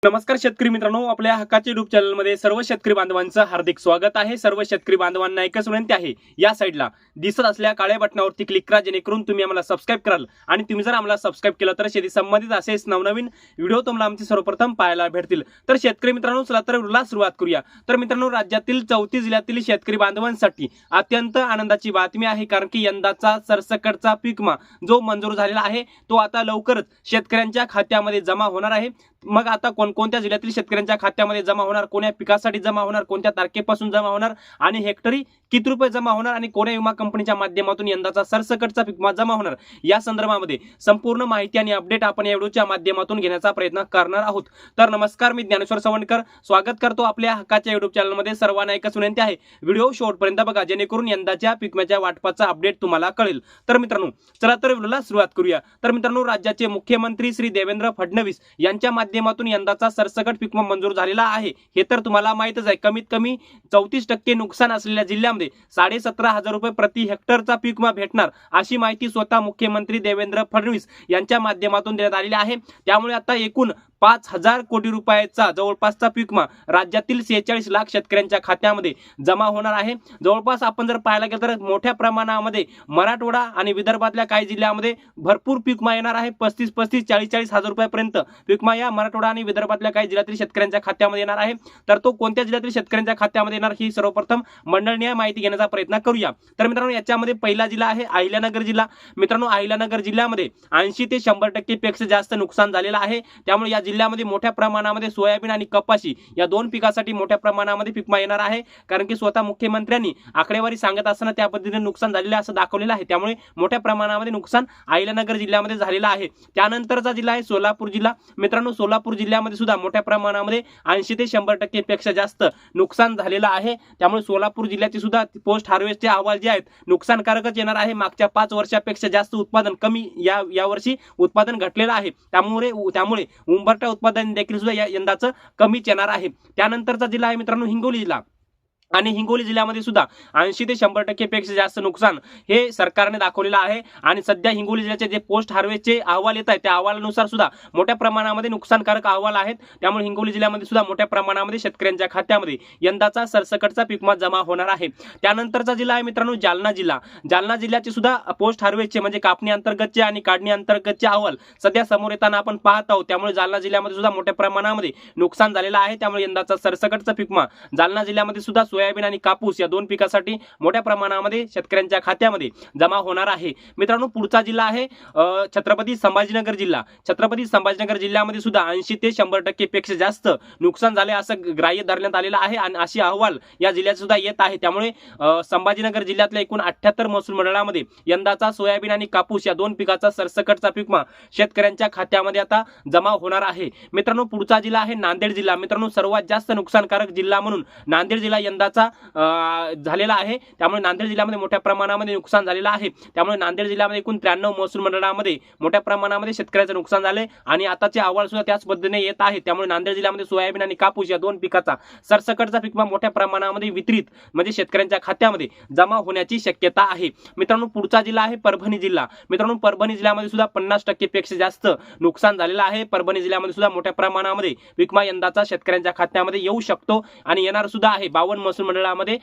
नमस्कार शेतकरी मित्रांनो, आपल्या हक्काच्या युट्यूब चॅनलमध्ये सर्व शेतकरी बांधवांचं हार्दिक स्वागत आहे। सर्व शेतकरी बांधवांना एकच विनंती आहे, या साईडला दिसत असलेल्या काळ्या बटनावरती क्लिक करा, जेणेकरून तुम्ही आम्हाला सबस्क्राइब कराल आणि तुम्ही जर आम्हाला सबस्क्राइब केलं तर शेती संबंधित असेच नवनवीन व्हिडिओ तुम्हाला आमचे सर्वप्रथम पाहायला भेटतील। तर शेतकरी मित्रांनो, चला तर व्हिडिओला सुरुवात करूया। तर मित्रांनो, राज्यातील 34 जिल्ह्यातील शेतकरी बांधवांसाठी अत्यंत आनंदाची बातमी आहे, कारण की यंदाचा सरसकटचा पीक विमा जो मंजूर झालेला आहे तो आता लवकरच शेतकऱ्यांच्या खात्यामध्ये जमा होणार आहे। मग आता कोणकोणत्या जिल्ह्यातील शेतकऱ्यांच्या खात्यामध्ये जमा होणार, कोणत्या पिकासाठी जमा होणार, कोणत्या तारखेपासून जमा होणार आणि हेक्टरी किती रुपये जमा होणार आणि कोणत्या विमा कंपनीच्या माध्यमातून यंदाचा सरसकटचा पीक विमा जमा होणार, या संदर्भामध्ये संपूर्ण माहिती आणि अपडेट आपण या व्हिडिओच्या माध्यमातून घेण्याचा प्रयत्न करणार आहोत। तर नमस्कार, मी ज्ञानेश्वर सवणकर स्वागत करतो आपल्या हक्काच्या युट्यूब चॅनलमध्ये। सर्वांना एकच विनंती आहे, व्हिडिओ शेवटपर्यंत बघा, जेणेकरून यंदाच्या पीक विम्याच्या वाटपाचा अपडेट तुम्हाला कळेल। तर मित्रांनो, चला तर व्हिडिओला सुरुवात करूया। तर मित्रांनो, राज्याचे मुख्यमंत्री श्री देवेंद्र फडणवीस यांच्या माध्यमातून यंदाचा सरसकट पीक विमा मंजूर झालेला आहे, हे तर तुम्हाला माहितच आहे। कमीत कमी 34% नुकसान असलेल्या जिल्ह्यामध्ये 17,500 रुपये प्रति हेक्टरचा पीक विमा भेटणार, अशी माहिती स्वतः मुख्यमंत्री देवेंद्र फडणवीस यांच्या माध्यमातून देण्यात आलेली आहे। त्यामुळे आता एकूण 5,000 कोटी रुपयाचा जवळपासचा पीक विमा राज्यातील 46 लाख शेतकऱ्यांच्या खात्यामध्ये जमा होणार आहे। जवळपास आपण जर पाहायला गेलं तर मोठ्या प्रमाणामध्ये मराठवाडा आणि विदर्भातल्या काही जिल्ह्यामध्ये भरपूर पीक विमा येणार आहे। 35-35, 40-40 हजार रुपयापर्यंत पीक विमा या मराठवाडा आणि विदर्भातल्या काही जिल्ह्यातील शेतकऱ्यांच्या खात्यामध्ये येणार आहे। तर तो कोणत्या जिल्ह्यातील शेतकऱ्यांच्या खात्यामध्ये येणार, ही सर्वप्रथम मंडळीय माहिती घेण्याचा प्रयत्न करूया। तर मित्रांनो, याच्यामध्ये पहिला जिल्हा आहे अहिल्यानगर जिल्हा। मित्रांनो, अहिल्यानगर जिल्ह्यामध्ये 80 ते 100% पेक्षा जास्त नुकसान झालेलं आहे। त्यामुळे या जिल्ह्यामध्ये मोठ्या प्रमाणामध्ये सोयाबीन आणि कपाशी या दोन पिकासाठी मोठ्या प्रमाणामध्ये पीक विमा येणार आहे, कारण की स्वतः मुख्यमंत्र्यांनी आकडेवारी सांगत असताना त्या पद्धतीने नुकसान झालेले असं दाखवलेलं आहे। त्यामुळे मोठ्या प्रमाणामध्ये नुकसान अहिल्यानगर जिल्ह्यामध्ये झालेलं आहे। त्यानंतरचा जिल्हा आहे सोलापूर जिल्हा। मित्रांनो, सोलापूर जिल्ह्यामध्ये सुद्धा मोठ्या प्रमाणामध्ये 80 ते 100% पेक्षा जास्त नुकसान झालेलं आहे। त्यामुळे सोलापूर जिल्ह्याचे सुद्धा पोस्ट हार्वेस्टचे अहवाल जे आहेत नुकसानकारकच येणार आहे। मागच्या 5 वर्षापेक्षा जास्त उत्पादन कमी या वर्षी उत्पादन घटलेलं आहे। त्यामुळे उंबरठा उत्पादन देखील सुद्धा यंदाचं कमीच येणार आहे। त्यानंतरचा जिल्हा आहे मित्रांनो हिंगोली जिल्हा, आणि हिंगोली जिल्ह्यामध्ये सुद्धा 80 ते 100% पेक्षा जास्त नुकसान हे सरकारने दाखवलेलं आहे। आणि सध्या हिंगोली जिल्ह्याचे जे पोस्ट हार्वेस्टचे अहवाल येत आहेत त्या अहवालानुसार सुद्धा मोठ्या प्रमाणामध्ये नुकसानकारक अहवाल आहेत। त्यामुळे हिंगोली जिल्ह्यामध्ये सुद्धा मोठ्या प्रमाणामध्ये शेतकऱ्यांच्या खात्यामध्ये यंदाचा सरसकटचा पीक विमा जमा होणार आहे। त्यानंतरचा जिल्हा आहे मित्रांनो जालना जिल्हा। जालना जिल्ह्याचे सुद्धा पोस्ट हार्वेस्टचे म्हणजे कापणी अंतर्गतचे आणि काढणी अंतर्गतचे अहवाल सध्या समोर येताना आपण पाहत आहोत। त्यामुळे जालना जिल्ह्यामध्ये सुद्धा मोठ्या प्रमाणामध्ये नुकसान झालेलं आहे। त्यामुळे यंदाचा सरसकटचा पीक विमा जालना जिल्ह्यामध्ये सुद्धा सोयाबीन आणि कापूस या दोन पिकासाठी मोठ्या प्रमाणामध्ये शेतकऱ्यांच्या खात्यामध्ये जमा होणार आहे। मित्रांनो, पुढचा जिल्हा आहे छत्रपती संभाजीनगर जिल्हा। छत्रपती संभाजीनगर जिल्ह्यामध्ये सुद्धा 80 ते 100% पेक्षा जास्त नुकसान झाले असं ग्राह्य धरण्यात आलेलं आहे आणि अशी अहवाल या जिल्ह्यात सुद्धा येत आहे। त्यामुळे संभाजीनगर जिल्ह्यातल्या एकूण 78 महसूल मंडळामध्ये यंदाचा सोयाबीन आणि कापूस या दोन पिकाचा सरसकटचा पीक विमा शेतकऱ्यांच्या खात्यामध्ये आता जमा होणार आहे। मित्रांनो, पुढचा जिल्हा आहे नांदेड जिल्हा। मित्रांनो, सर्वात जास्त नुकसानकारक जिल्हा म्हणून नांदेड जिल्हा यंदाचा झालेला आहे। त्यामुळे नांदेड जिल्ह्यामध्ये मोठ्या प्रमाणामध्ये नुकसान झालेलं आहे। त्यामुळे नांदेड जिल्ह्यामध्ये एकूण 93 महसूल मंडळामध्ये मोठ्या प्रमाणामध्ये शेतकऱ्याचं नुकसान झाले आणि आताचे अहवाल सुद्धा त्याच पद्धतीने येत आहे। त्यामुळे नांदेड जिल्ह्यामध्ये सोयाबीन आणि कापूस या दोन पिकाचा सरसकटचा पीक विमा मोठ्या प्रमाणामध्ये वितरित म्हणजे शेतकऱ्यांच्या खात्यामध्ये जमा होण्याची शक्यता आहे। मित्रांनो, पुढचा जिल्हा आहे परभणी जिल्हा। मित्रांनो, परभणी जिल्ह्यामध्ये सुद्धा 50% पेक्षा जास्त नुकसान झालेलं आहे। परभणी जिल्ह्यामध्ये सुद्धा मोठ्या प्रमाणामध्ये पीक विमा यंदाचा शेतकऱ्यांच्या खात्यामध्ये येऊ शकतो आणि येणार सुद्धा आहे। 52 महसूल मंडळामध्ये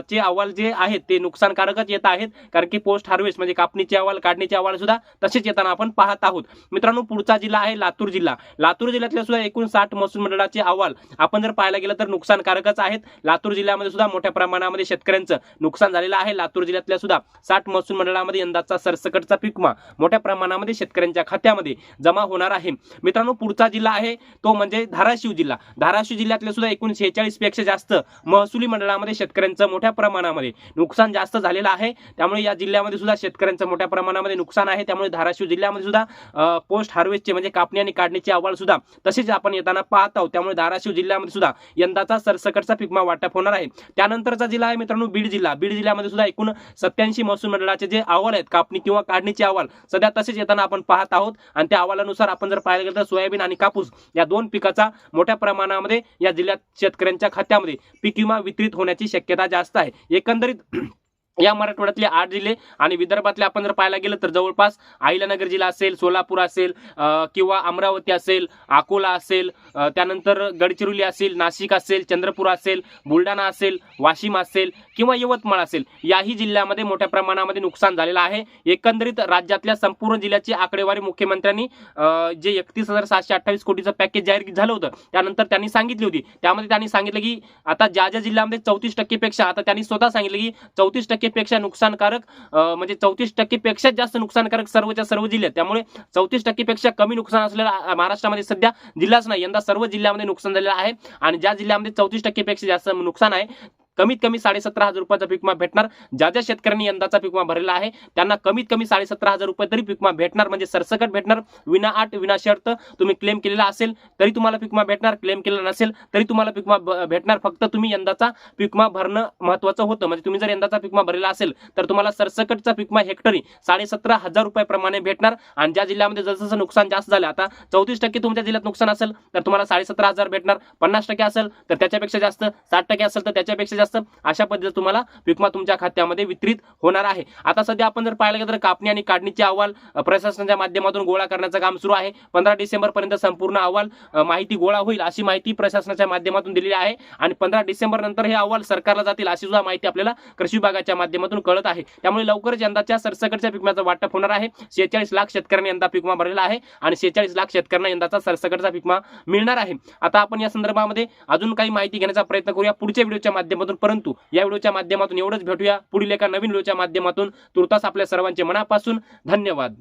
चे अहवाल जे आहेत ते नुकसानकारकच येत आहेत, कारण की पोस्ट हार्वेस्ट म्हणजे कापणीचे अहवाल, काढणीचे अहवाल सुद्धा तसेच येताना आपण पाहत आहोत। मित्रांनो, पुढचा जिल्हा आहे लातूर जिल्हा। लातूर जिल्ह्यातल्या सुद्धा एकूण 60 महसूल मंडळाचे अहवाल आपण जर पाहायला गेलं तर नुकसानकारकच आहेत। लातूर जिल्ह्यामध्ये सुद्धा मोठ्या प्रमाणामध्ये शेतकऱ्यांचं नुकसान झालेलं आहे। लातूर जिल्ह्यातल्या सुद्धा 60 महसूल मंडळामध्ये यंदाचा सरसकटचा पीक विमा मोठ्या प्रमाणामध्ये शेतकऱ्यांच्या खात्यामध्ये जमा होणार आहे। मित्रांनो, पुढचा जिल्हा आहे तो म्हणजे धाराशिव जिल्हा। धाराशिव जिल्ह्यातल्या सुद्धा एकूण 46 पेक्षा जास्त महसुली मंडळामध्ये शेतकऱ्यांचं मोठ्या प्रमाणामध्ये नुकसान जास्त झालेलं आहे। त्यामुळे या जिल्ह्यामध्ये सुद्धा शेतकऱ्यांचं मोठ्या प्रमाणामध्ये नुकसान आहे। त्यामुळे धाराशिव जिल्ह्यामध्ये सुद्धा पोस्ट हार्वेस्टचे म्हणजे कापणी आणि काढणीचे अहवाल सुद्धा तसेच आपण येताना पाहत आहोत। त्यामुळे धाराशिव जिल्ह्यामध्ये सुद्धा यंदाचा सरसकटचा पीक विमा वाटप होणार आहे। त्यानंतरचा जिल्हा आहे मित्रांनो बीड जिल्हा। बीड जिल्ह्यामध्ये सुद्धा एकूण 87 महसूल मंडळाचे जे अहवाल आहेत कापणी किंवा काढणीचे अहवाल सध्या तसेच येताना आपण पाहत आहोत आणि त्या अहवालानुसार आपण जर पाहायला गेलं तर सोयाबीन आणि कापूस या दोन पिकाचा मोठ्या प्रमाणामध्ये या जिल्ह्यात शेतकऱ्यांच्या खात्यामध्ये पीक विमा वितरित होण्याची शक्यता जास्त आहे। एकंदरीत या मराठवाड्यातले 8 जिल्हे आणि विदर्भातले आपण जर पाहायला गेलं तर जवळपास अहिल्यानगर जिल्हा असेल, सोलापूर असेल किंवा अमरावती असेल, अकोला असेल, त्यानंतर गडचिरोली असेल, नाशिक असेल, चंद्रपूर असेल, बुलढाणा असेल, वाशिम असेल किंवा यवतमाळ असेल, याही जिल्ह्यामध्ये मोठ्या प्रमाणामध्ये नुकसान झालेलं आहे. एकंदरीत राज्यातल्या संपूर्ण जिल्ह्याची आकडेवारी मुख्यमंत्र्यांनी जे 31,728 कोटीचं पॅकेज जाहीर झालं होतं त्यानंतर त्यांनी सांगितली होती. त्यामध्ये त्यांनी सांगितलं की आता ज्या ज्या जिल्ह्यामध्ये 34% पेक्षा, आता त्यांनी स्वतः सांगितलं की 34% पेक्षा नुकसानकारक म्हणजे 34% पेक्षा जास्त नुकसानकारक सर्वच्या सर्व जिल्ह्यात. त्यामुळे 34% पेक्षा कमी नुकसान असलेला महाराष्ट्रामध्ये सध्या जिल्हाच नाही, यंदा सर्व जिल्ह्यामध्ये नुकसान झालेलं आहे. आणि ज्या जिल्ह्यामध्ये 34% पेक्षा जास्त नुकसान आहे कमीत कमी 17,500 रुपयाचा पीक विमा भेटणार. ज्या ज्या शेतकऱ्यांनी यंदाचा पीक विमा भरलेला आहे त्यांना कमीत कमी 17,500 रुपये तरी पीक विमा भेटणार, म्हणजे सरसकट भेटणार. विना अट विना शर्त तुम्ही क्लेम केलेला असेल तरी तुम्हाला पीक विमा भेटणार, क्लेम केलेला नसेल तरी तुम्हाला पीक विमा भेटणार. फक्त तुम्ही यंदाचा पीक विमा भरणं महत्त्वाचं होतं. म्हणजे तुम्ही जर यंदाचा पीक विमा भरलेला असेल तर तुम्हाला सरसकटचा पीक विमा हेक्टरी 17,500 रुपये प्रमाणे भेटणार. आणि ज्या जिल्ह्यामध्ये जसं नुकसान जास्त झालं, आता 34% तुमच्या जिल्ह्यात नुकसान असेल तर तुम्हाला 17,500 भेटणार, 50% असेल तर त्याच्यापेक्षा जास्त, 60% असेल तर त्याच्यापेक्षा जास्त, अशा पद्धतीने तुम्हाला पीक विमा तुमच्या खात्यामध्ये वितरित होणार आहे. आता सध्या आपण जर पाहायला गेलं तर कापणी आणि काढणीचे अहवाल प्रशासनाच्या माध्यमातून गोळा करण्याचं काम सुरू आहे. 15 डिसेंबर पर्यंत संपूर्ण अहवाल माहिती गोळा होईल अशी माहिती प्रशासनाच्या माध्यमातून दिलेली आहे. आणि 15 डिसेंबर नंतर हे अहवाल सरकारला जातील अशी सुद्धा माहिती आपल्याला कृषी विभागाच्या माध्यमातून कळत आहे. त्यामुळे लवकरच यंदाच्या सरसकटच्या पीक विम्याचं वाटप होणार आहे. 46 लाख शेतकऱ्यांनी यंदा पीक विमा भरलेला आहे आणि 46 लाख शेतकऱ्यांना यंदाचा सरसकटचा पीक विमा मिळणार आहे. आता आपण या संदर्भामध्ये अजून काही माहिती घेण्याचा प्रयत्न करूया पुढच्या व्हिडिओच्या माध्यमातून. परंतु या व्हिडिओच्या माध्यमातून एवढंच, भेटूया पुढील एका नवीन व्हिडिओच्या माध्यमातून. तुर्तास आपल्या सर्वांचे मनापासून धन्यवाद.